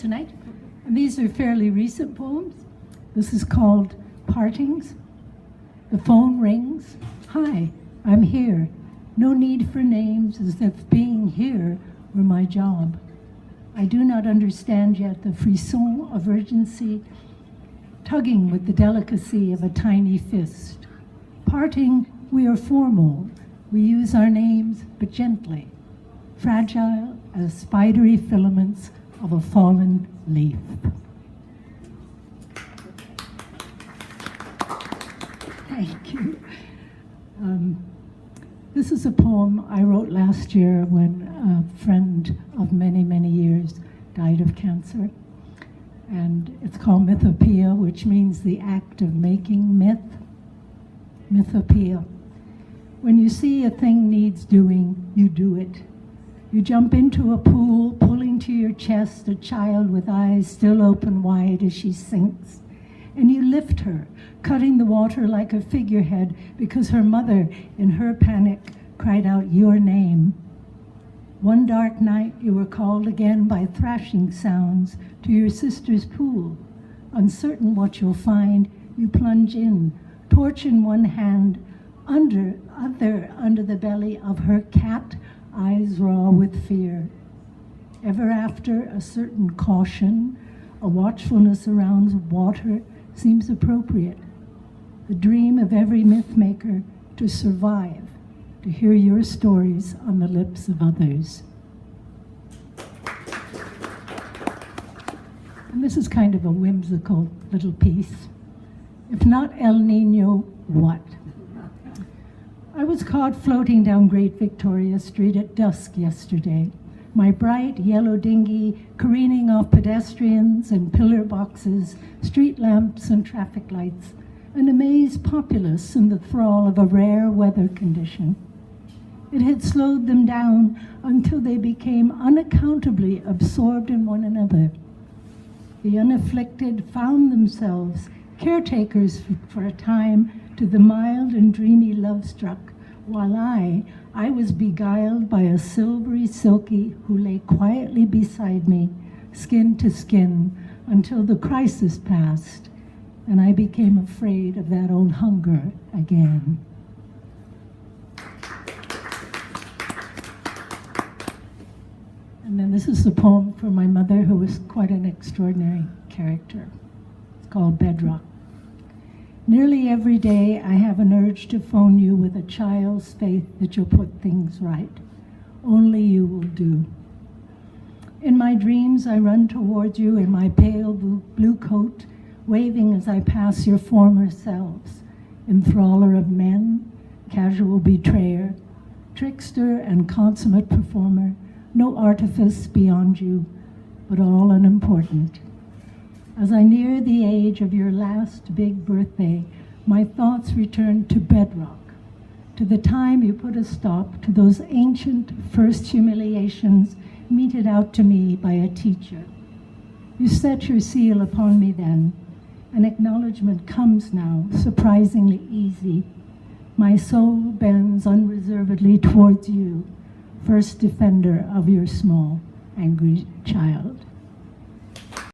tonight. And these are fairly recent poems. This is called Partings. The phone rings. Hi, I'm here. No need for names, as if being here were my job. I do not understand yet the frisson of urgency, tugging with the delicacy of a tiny fist. Parting, we are formal. We use our names, but gently, fragile as spidery filaments of a fallen leaf. Thank you. This is a poem I wrote last year when a friend of many, many years died of cancer. And it's called Mythopoeia, which means the act of making myth. Mythopoeia. When you see a thing needs doing, you do it. You jump into a pool, pulling to your chest a child with eyes still open wide as she sinks. And you lift her, cutting the water like a figurehead because her mother, in her panic, cried out your name. One dark night, you were called again by thrashing sounds to your sister's pool. Uncertain what you'll find, you plunge in, torch in one hand, under the belly of her cat, eyes raw with fear. Ever after, a certain caution, a watchfulness around water seems appropriate. The dream of every myth maker to survive, to hear your stories on the lips of others. And this is kind of a whimsical little piece. If not El Nino, what? I was caught floating down Great Victoria Street at dusk yesterday. My bright yellow dinghy careening off pedestrians and pillar boxes, street lamps and traffic lights, an amazed populace in the thrall of a rare weather condition. It had slowed them down until they became unaccountably absorbed in one another. The unafflicted found themselves caretakers for a time to the mild and dreamy love-struck, while I was beguiled by a silvery silky who lay quietly beside me, skin to skin, until the crisis passed, and I became afraid of that old hunger again. And then this is a poem for my mother, who was quite an extraordinary character. It's called Bedrock. Nearly every day I have an urge to phone you with a child's faith that you'll put things right. Only you will do. In my dreams I run towards you in my pale blue coat, waving as I pass your former selves, enthrallers of men, casual betrayer, trickster and consummate performer, no artifice beyond you, but all unimportant. As I near the age of your last big birthday, my thoughts return to bedrock, to the time you put a stop to those ancient first humiliations meted out to me by a teacher. You set your seal upon me then. An acknowledgement comes now, surprisingly easy. My soul bends unreservedly towards you, first defender of your small, angry child.